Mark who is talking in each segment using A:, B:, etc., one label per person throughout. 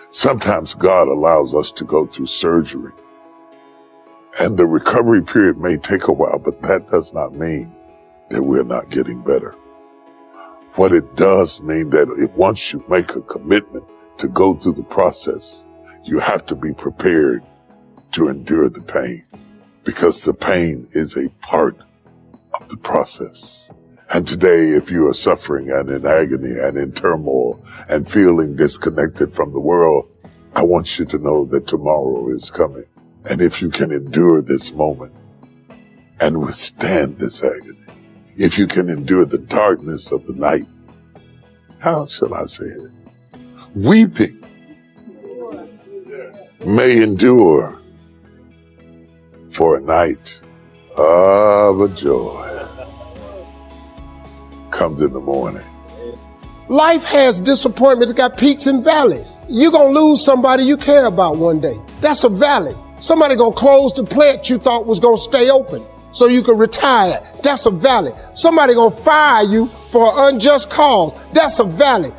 A: Sometimes God allows us to go through surgery, and the recovery period may take a while, but that does not mean that we're not getting better. What it does mean that once you make a commitment to go through the process, you have to be prepared to endure the pain, because the pain is a part of the process. And today, if you are suffering and in agony and in turmoil and feeling disconnected from the world, I want you to know that tomorrow is coming. And if you can endure this moment and withstand this agony, if you can endure the darkness of the night, how shall I say it? Weeping may endure for a night of joy comes in the morning.
B: Life has disappointment. It's got peaks and valleys. You're going to lose somebody you care about one day. That's a valley. Somebody going to close the plant you thought was going to stay open so you could retire. That's a valley. Somebody going to fire you for an unjust cause. That's a valley.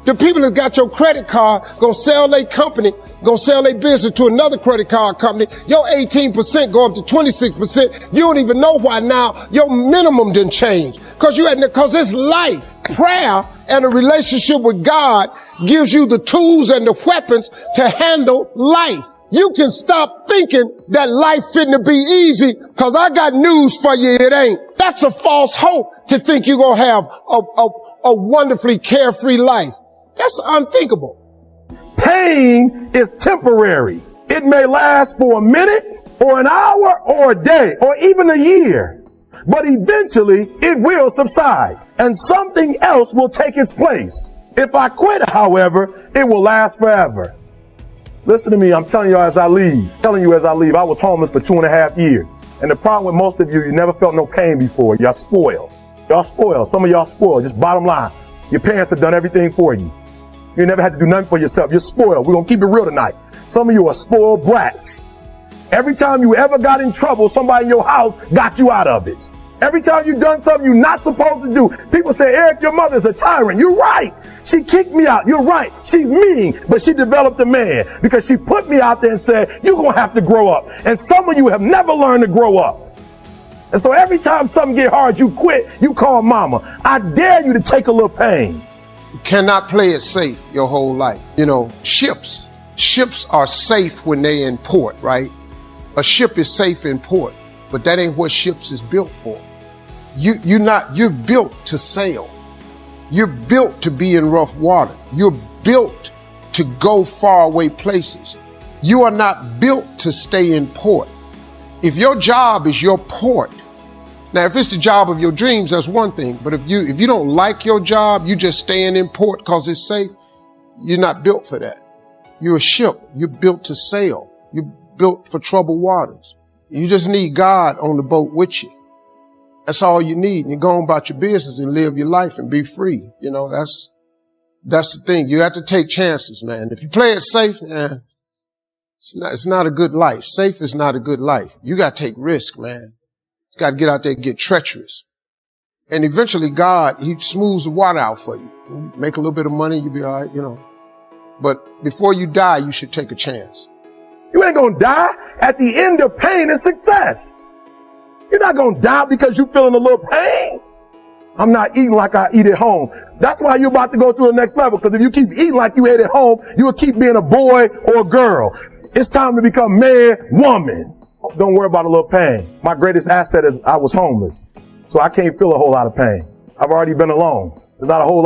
B: The people that got your credit card going to sell their company, going to sell their business to another credit card company. Your 18% go up to 26%. You don't even know why now your minimum didn't change. Because it's life. Prayer and a relationship with God gives you the tools and the weapons to handle life. You can stop thinking that life fitting to be easy, because I got news for you, it ain't. That's a false hope to think you're going to have a wonderfully carefree life. That's unthinkable.
C: Pain is temporary. It may last for a minute or an hour or a day or even a year, but eventually it will subside and something else will take its place. If I quit, however, it will last forever. Listen to me, I'm telling you as I leave. I was homeless for 2.5 years. And the problem with most of you never felt no pain before. Y'all spoiled. Some of y'all spoiled. Just bottom line. Your parents have done everything for you. You never had to do nothing for yourself. You're spoiled. We're going to keep it real tonight. Some of you are spoiled brats. Every time you ever got in trouble, somebody in your house got you out of it. Every time you've done something you're not supposed to do, people say, Eric, your mother's a tyrant. You're right. She kicked me out. You're right. She's mean, but she developed a man because she put me out there and said, you're going to have to grow up. And some of you have never learned to grow up. And so every time something get hard, you quit, you call mama. I dare you to take a little pain.
B: You cannot play it safe your whole life. You know, ships are safe when they're in port, right? A ship is safe in port, but that ain't what ships is built for. You're built to sail. You're built to be in rough water. You're built to go far away places. You are not built to stay in port. If your job is your port, now if it's the job of your dreams, that's one thing. But if you don't like your job, you just staying in port because it's safe, you're not built for that. You're a ship. You're built to sail. You're built for troubled waters. You just need God on the boat with you. That's all you need. And you go on about your business and live your life and be free. You know, that's the thing. You have to take chances, man. If you play it safe, man, it's not a good life. Safe is not a good life. You got to take risk, man. You got to get out there and get treacherous. And eventually God, he smooths the water out for you. You make a little bit of money, you'll be all right, you know. But before you die, you should take a chance.
C: You ain't gonna die. At the end of pain is success. You're not gonna die because you're feeling a little pain. I'm not eating like I eat at home. That's why you're about to go to the next level. Because if you keep eating like you ate at home, you will keep being a boy or a girl. It's time to become man, woman. Don't worry about a little pain. My greatest asset is I was homeless. So I can't feel a whole lot of pain. I've already been alone. There's not a whole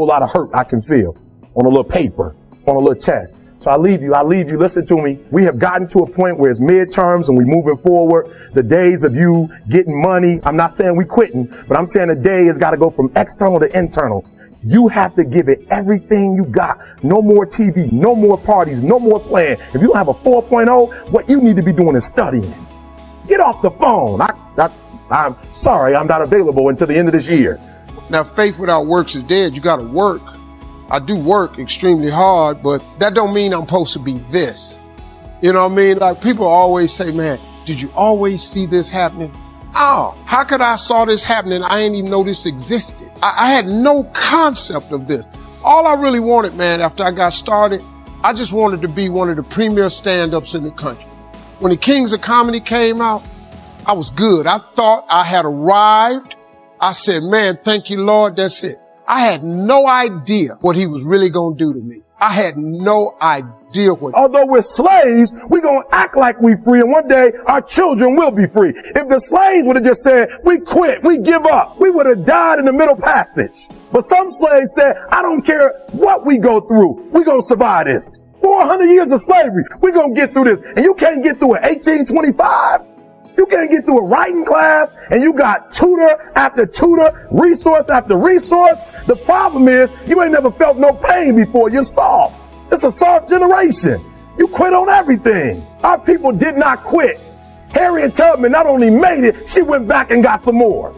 C: lot of hurt I can feel on a little paper, on a little test. So I leave you, listen to me. We have gotten to a point where it's midterms and we're moving forward. The days of you getting money, I'm not saying we quitting, but I'm saying the day has got to go from external to internal. You have to give it everything you got. No more TV, no more parties, no more playing. If you don't have a 4.0, what you need to be doing is studying. Get off the phone. I'm sorry, I'm not available until the end of this year.
B: Now, faith without works is dead. You got to work. I do work extremely hard, but that don't mean I'm supposed to be this. You know what I mean? Like people always say, man, did you always see this happening? Oh, how could I saw this happening? I didn't even know this existed. I had no concept of this. all I really wanted, man, after I got started, I just wanted to be one of the premier stand-ups in the country. When the Kings of Comedy came out, I was good. I thought I had arrived. I said, man, thank you, Lord, that's it. I had no idea what he was really going to do to me. I had no idea what.
C: Although we're slaves, we're going to act like we free, and one day our children will be free. If the slaves would have just said, we quit, we give up, we would have died in the middle passage. But some slaves said, I don't care what we go through, we're going to survive this. 400 years of slavery, we're going to get through this. And you can't get through it 1825. You can't get through a writing class, and you got tutor after tutor, resource after resource. The problem is you ain't never felt no pain before. You're soft. It's a soft generation. You quit on everything. Our people did not quit. Harriet Tubman not only made it, she went back and got some more.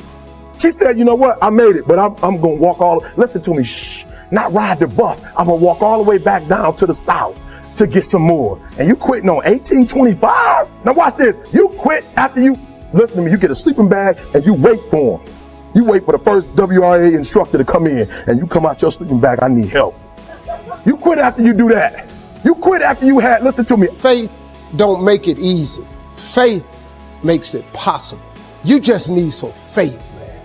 C: She said, you know what? I made it, but I'm going to walk listen to me, shh, not ride the bus. I'm going to walk all the way back down to the South to get some more. And you quitting on 1825? Now watch this. You quit after you, listen to me, you get a sleeping bag and you wait for them. You wait for the first WRA instructor to come in and you come out your sleeping bag, I need help. You quit after you do that. You quit after you had, listen to me.
B: Faith don't make it easy. Faith makes it possible. You just need some faith, man.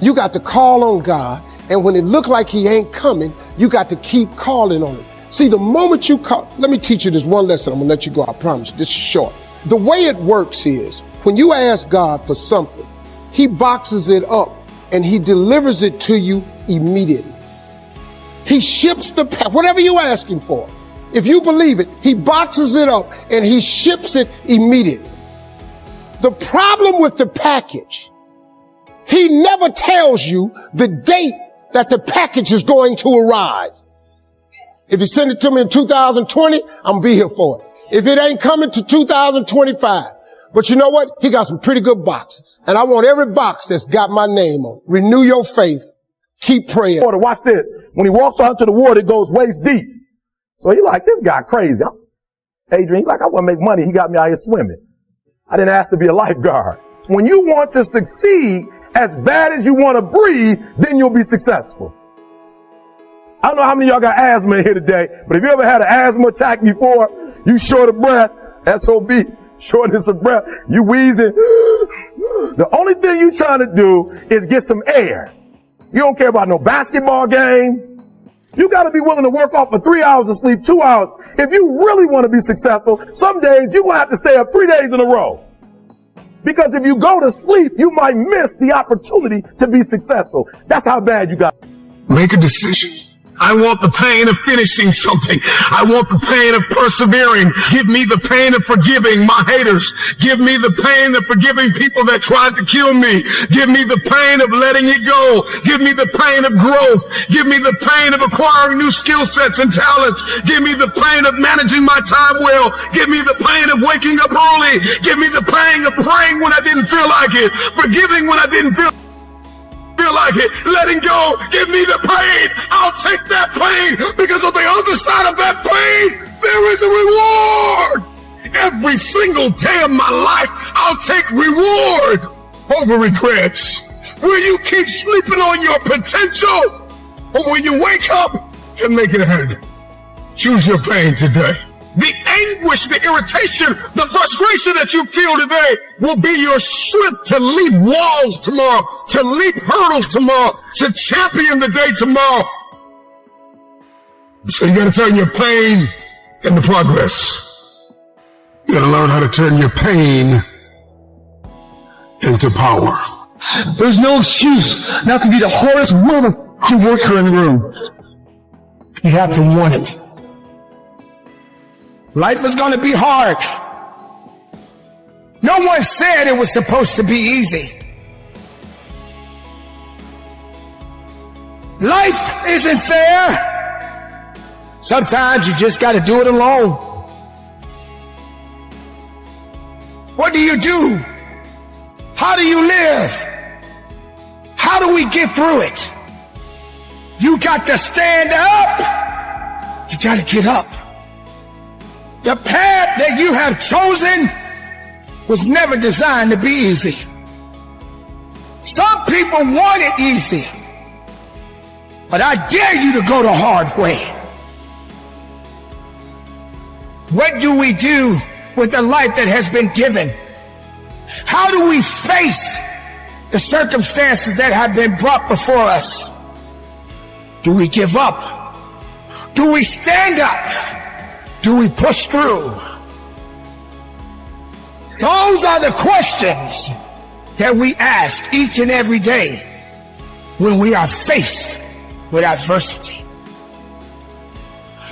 B: You got to call on God, and when it look like he ain't coming, you got to keep calling on him. See, the moment you call, let me teach you this one lesson. I'm going to let you go. I promise you. This is short. The way it works is when you ask God for something, he boxes it up and he delivers it to you immediately. He ships the, whatever you ask him for. If you believe it, he boxes it up and he ships it immediately. The problem with the package, he never tells you the date that the package is going to arrive. If you send it to me in 2020, I'm gonna be here for it. If it ain't coming to 2025. But you know what? He got some pretty good boxes. And I want every box that's got my name on it. Renew your faith. Keep praying.
C: Watch this. When he walks out to the water, it goes waist deep. So he like, this guy crazy. Adrian, he like, I want to make money. He got me out here swimming. I didn't ask to be a lifeguard. When you want to succeed as bad as you want to breathe, then you'll be successful. I don't know how many of y'all got asthma in here today, but if you ever had an asthma attack before, you short of breath, SOB, shortness of breath, you wheezing. The only thing you trying to do is get some air. You don't care about no basketball game. You got to be willing to work off for 3 hours of sleep, 2 hours. If you really want to be successful, some days you're going to have to stay up 3 days in a row. Because if you go to sleep, you might miss the opportunity to be successful. That's how bad you got.
D: Make a decision. I want the pain of finishing something. I want the pain of persevering. Give me the pain of forgiving my haters. Give me the pain of forgiving people that tried to kill me. Give me the pain of letting it go. Give me the pain of growth. Give me the pain of acquiring new skill sets and talents. Give me the pain of managing my time well. Give me the pain of waking up early. Give me the pain of praying when I didn't feel like it. Forgiving when I didn't feel like it, letting go. Give me the pain. I'll take that pain, because on the other side of that pain, there is a reward. Every single day of my life, I'll take reward over regrets. Will you keep sleeping on your potential, or will you wake up and make it happen? Choose your pain today. The anguish, the irritation, the frustration that you feel today will be your strength to leap walls tomorrow, to leap hurdles tomorrow, to champion the day tomorrow. So you gotta turn your pain into progress. You gotta learn how to turn your pain into power.
E: There's no excuse not to be the hardest worker in the room. You have to want it. Life is going to be hard. No one said it was supposed to be easy. Life isn't fair. Sometimes you just got to do it alone. What do you do? How do you live? How do we get through it? You got to stand up. You got to get up. The path that you have chosen was never designed to be easy. Some people want it easy. But I dare you to go the hard way. What do we do with the life that has been given? How do we face the circumstances that have been brought before us? Do we give up? Do we stand up? Do we push through? Those are the questions that we ask each and every day when we are faced with adversity.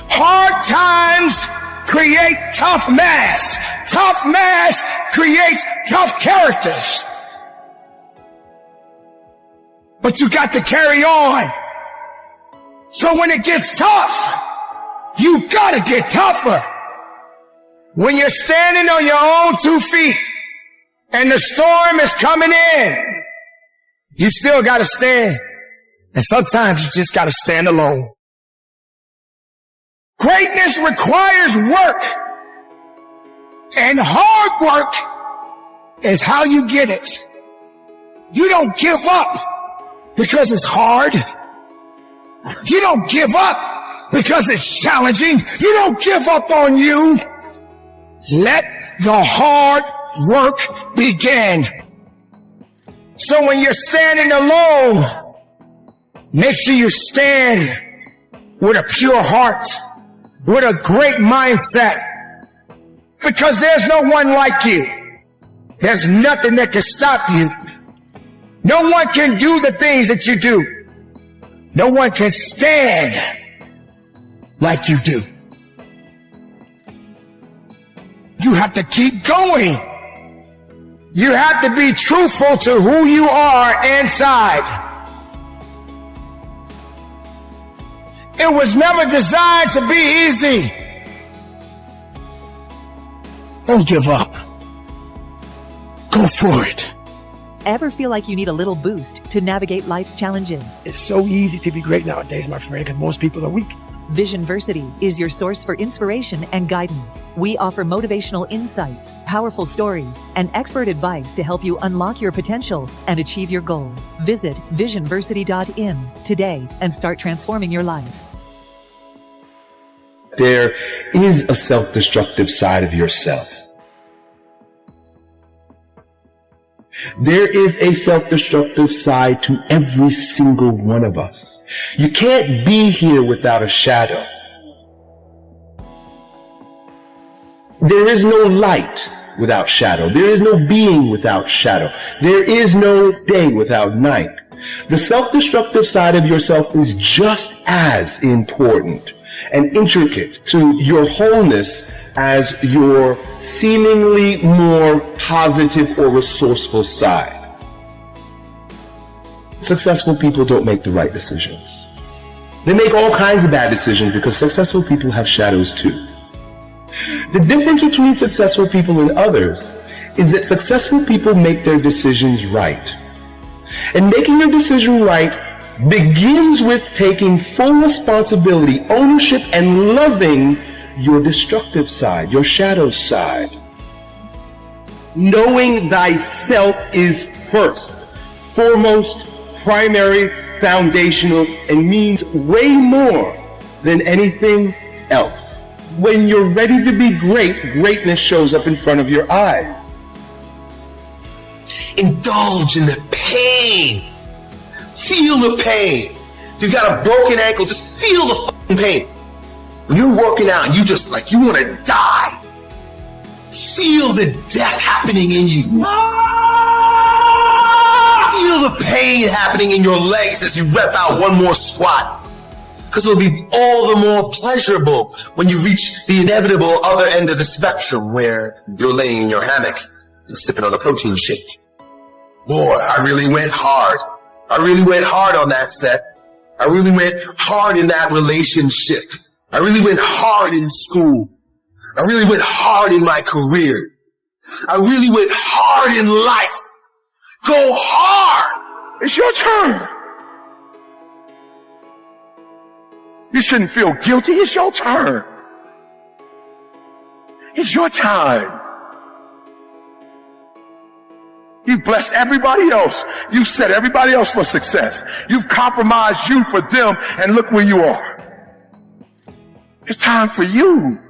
E: Hard times create tough mass. Tough mass creates tough characters. But you got to carry on. So when it gets tough, you gotta get tougher. When you're standing on your own 2 feet and the storm is coming in, you still gotta stand. And sometimes you just gotta stand alone. Greatness requires work. And hard work is how you get it. You don't give up because it's hard. You don't give up because it's challenging. You don't give up on you. Let the hard work begin. So when you're standing alone, make sure you stand with a pure heart, with a great mindset, because there's no one like you. There's nothing that can stop you. No one can do the things that you do. No one can stand like you do. You have to keep going. You have to be truthful to who you are inside. It was never designed to be easy. Don't give up. Go for it.
F: Ever feel like you need a little boost to navigate life's challenges?
G: It's so easy to be great nowadays, my friend, because most people are weak.
F: Visionversity is your source for inspiration and guidance. We offer motivational insights, powerful stories, and expert advice to help you unlock your potential and achieve your goals. Visit visionversity.in today and start transforming your life.
H: There is a self-destructive side of yourself. There is a self-destructive side to every single one of us. You can't be here without a shadow. There is no light without shadow. There is no being without shadow. There is no day without night. The self-destructive side of yourself is just as important and intricate to your wholeness as your seemingly more positive or resourceful side. Successful people don't make the right decisions. They make all kinds of bad decisions because successful people have shadows too. The difference between successful people and others is that successful people make their decisions right. And making your decision right begins with taking full responsibility, ownership, and loving your destructive side, your shadow side. Knowing thyself is first, foremost, primary, foundational, and means way more than anything else. When you're ready to be great, greatness shows up in front of your eyes.
I: Indulge in the pain. Feel the pain. If you got a broken ankle, just feel the fucking pain. When you're working out and you just like, you want to die, feel the death happening in you. Feel the pain happening in your legs as you rep out one more squat. Because it'll be all the more pleasurable when you reach the inevitable other end of the spectrum where you're laying in your hammock and sipping on a protein shake. Boy, I really went hard. I really went hard on that set. I really went hard in that relationship. I really went hard in school. I really went hard in my career. I really went hard in life. Go hard.
E: It's your turn. You shouldn't feel guilty. It's your turn. It's your time.
D: You've blessed everybody else. You've set everybody else for success. You've compromised you for them, and look where you are. It's time for you.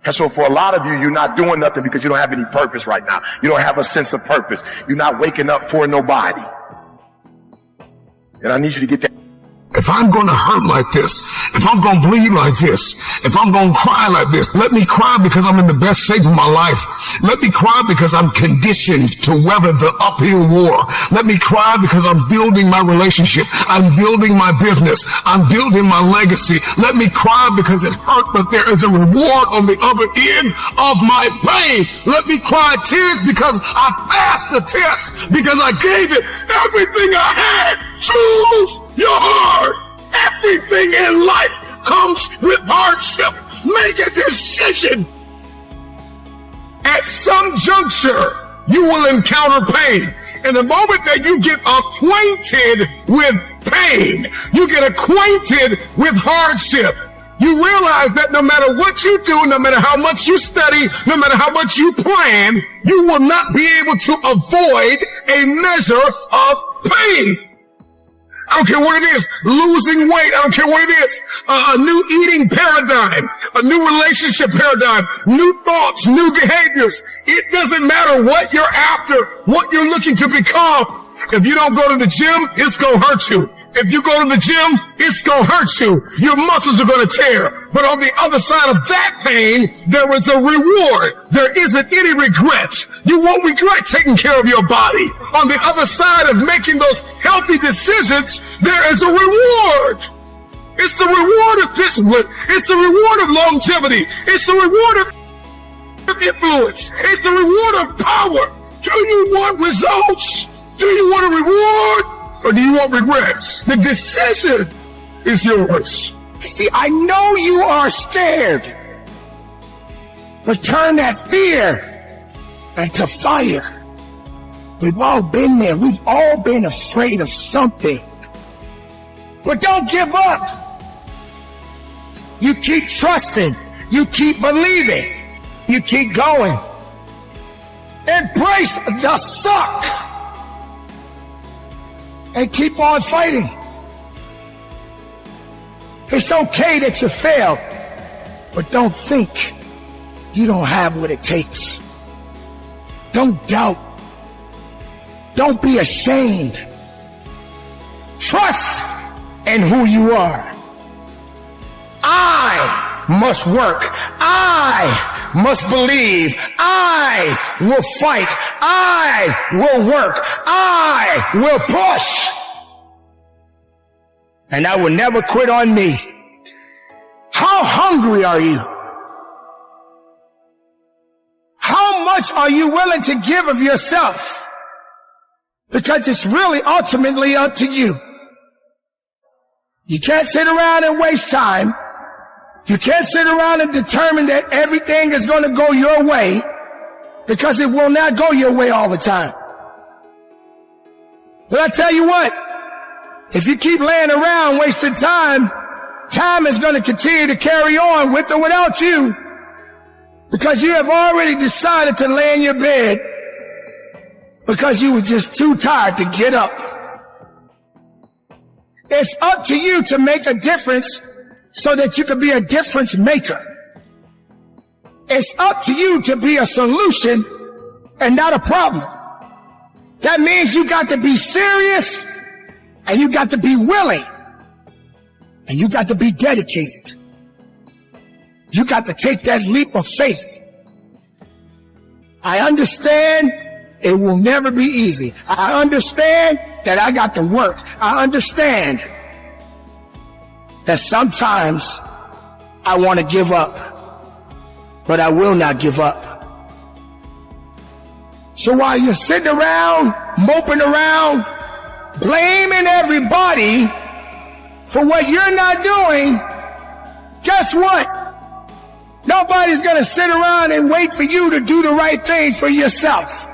D: And so for a lot of you, you're not doing nothing because you don't have any purpose right now. You don't have a sense of purpose. You're not waking up for nobody. And I need you to get that.
E: If I'm going to hurt like this, if I'm going to bleed like this, if I'm going to cry like this, let me cry because I'm in the best shape of my life. Let me cry because I'm conditioned to weather the uphill war. Let me cry because I'm building my relationship. I'm building my business. I'm building my legacy. Let me cry because it hurt, but there is a reward on the other end of my pain. Let me cry tears because I passed the test, because I gave it everything I had. Choose your heart. Everything in life comes with hardship. Make a decision. At some juncture, you will encounter pain. And the moment that you get acquainted with pain, you get acquainted with hardship, you realize that no matter what you do, no matter how much you study, no matter how much you plan, you will not be able to avoid a measure of pain. I don't care what it is, losing weight, I don't care what it is, a new eating paradigm, a new relationship paradigm, new thoughts, new behaviors. It doesn't matter what you're after, what you're looking to become. If you don't go to the gym, it's gonna hurt you. If you go to the gym, it's gonna hurt you. Your muscles are gonna tear. But on the other side of that pain, there is a reward. There isn't any regret. You won't regret taking care of your body. On the other side of making those healthy decisions, there is a reward. It's the reward of discipline. It's the reward of longevity. It's the reward of influence. It's the reward of power. Do you want results? Do you want a reward? Or do you want regrets? The decision is yours. See, I know you are scared, but turn that fear into fire. We've all been there. We've all been afraid of something. But don't give up. You keep trusting. You keep believing. You keep going. Embrace the suck. And keep on fighting. It's okay that you failed, but don't think you don't have what it takes. Don't doubt. Don't be ashamed. Trust in who you are. I must work. I must believe. I will fight. I will work. I will push. And I will never quit on me. How hungry are you? How much are you willing to give of yourself? Because it's really ultimately up to you. You can't sit around and waste time. You can't sit around and determine that everything is going to go your way, because it will not go your way all the time. But I tell you what, if you keep laying around wasting time, time is going to continue to carry on with or without you, because you have already decided to lay in your bed because you were just too tired to get up. It's up to you to make a difference so that you can be a difference maker. It's up to you to be a solution and not a problem. That means you got to be serious, and you got to be willing, and you got to be dedicated. You got to take that leap of faith. I understand it will never be easy. I understand that I got to work. I understand that sometimes I want to give up, but I will not give up. So while you're sitting around, moping around, blaming everybody for what you're not doing, guess what? Nobody's going to sit around and wait for you to do the right thing for yourself,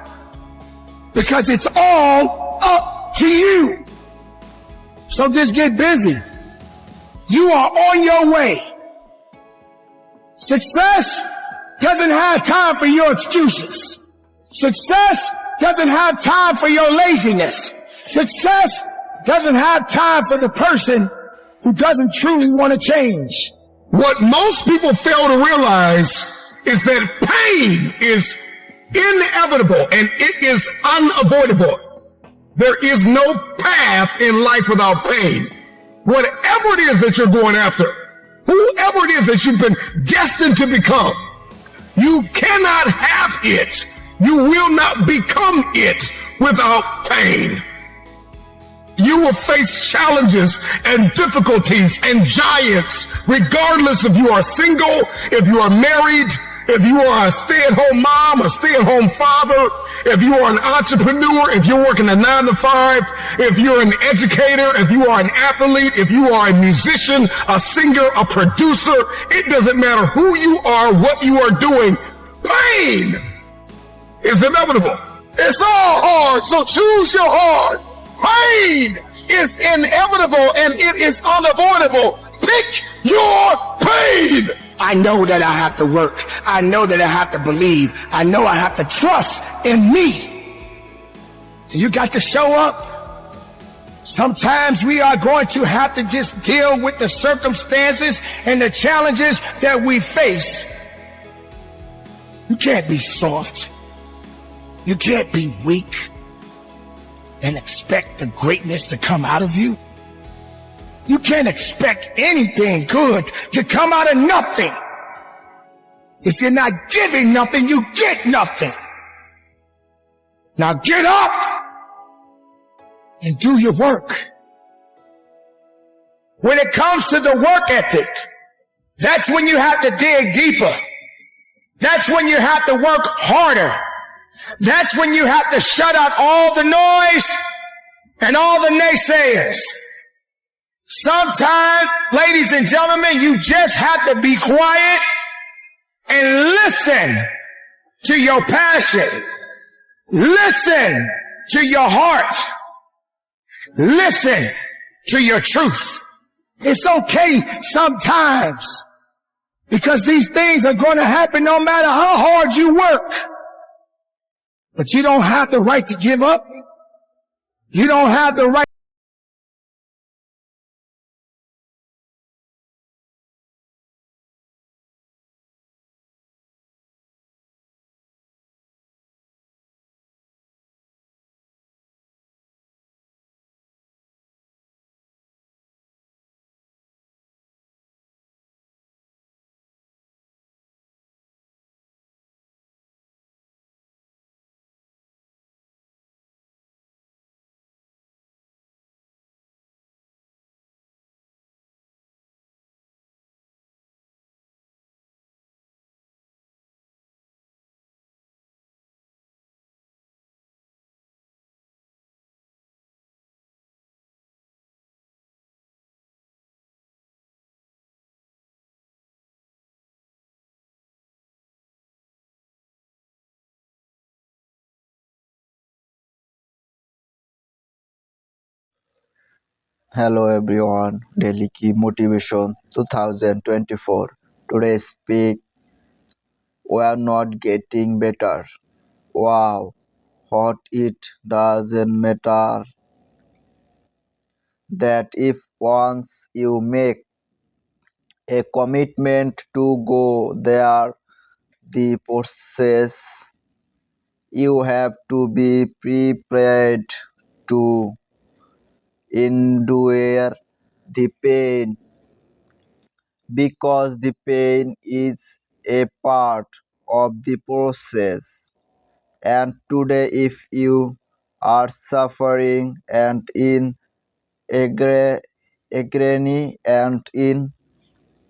E: because it's all up to you. So just get busy. You are on your way. Success doesn't have time for your excuses. Success doesn't have time for your laziness. Success doesn't have time for the person who doesn't truly want to change.
D: What most people fail to realize is that pain is inevitable and it is unavoidable. There is no path in life without pain. Whatever it is that you're going after, whoever it is that you've been destined to become, you cannot have it. You will not become it without pain. You will face challenges and difficulties and giants, regardless if you are single, if you are married, if you are a stay-at-home mom, a stay-at-home father, if you are an entrepreneur, if you're working a 9 to 5, if you're an educator, if you are an athlete, if you are a musician, a singer, a producer, it doesn't matter who you are, what you are doing. Pain is inevitable. It's all hard, so choose your hard. Pain is inevitable and it is unavoidable. Pick your pain.
E: I know that I have to work. I know that I have to believe. I know I have to trust in me. You got to show up. Sometimes we are going to have to just deal with the circumstances and the challenges that we face. You can't be soft. You can't be weak and expect the greatness to come out of you. You can't expect anything good to come out of nothing. If you're not giving nothing, you get nothing. Now get up and do your work. When it comes to the work ethic, that's when you have to dig deeper. That's when you have to work harder. That's when you have to shut out all the noise and all the naysayers. Sometimes, ladies and gentlemen, you just have to be quiet and listen to your passion. Listen to your heart. Listen to your truth. It's okay sometimes because these things are going to happen no matter how hard you work. But you don't have the right to give up. You don't have the right.
J: Hello everyone, Dailykeymotivation 2024. Today speak, we are not getting better. Wow, what it doesn't matter that if once you make a commitment to go there, the process you have to be prepared to endure the pain because the pain is a part of the process. And today, if you are suffering and in agony and in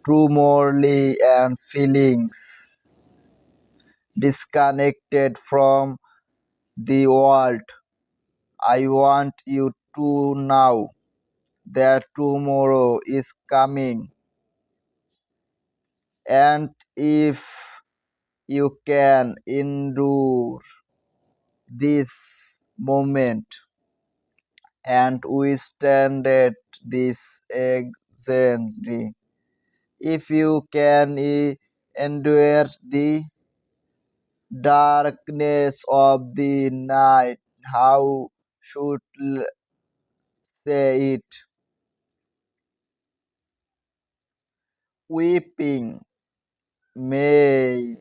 J: turmoil and feelings disconnected from the world, I want you to know that tomorrow is coming. And if you can endure this moment and withstand it this anxiety, if you can endure the darkness of the night. How should say it? Weeping may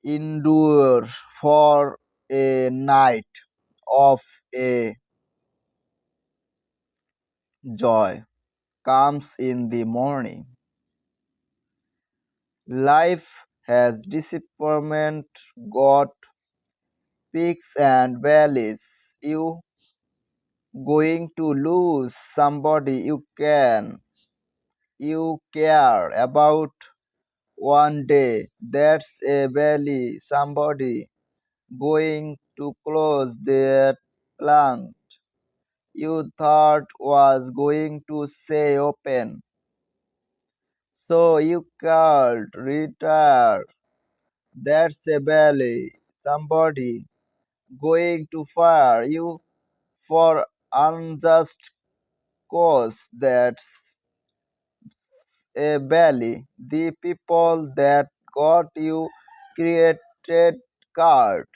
J: endure for a night of a joy comes in the morning. Life has disappointment, got peaks and valleys. You going to lose somebody you care about one day. That's a valley. Somebody going to close their plant you thought was going to stay open. So you called retire. That's a valley. Somebody going to fire you for unjust cause. That's a valley. The people that got you created card.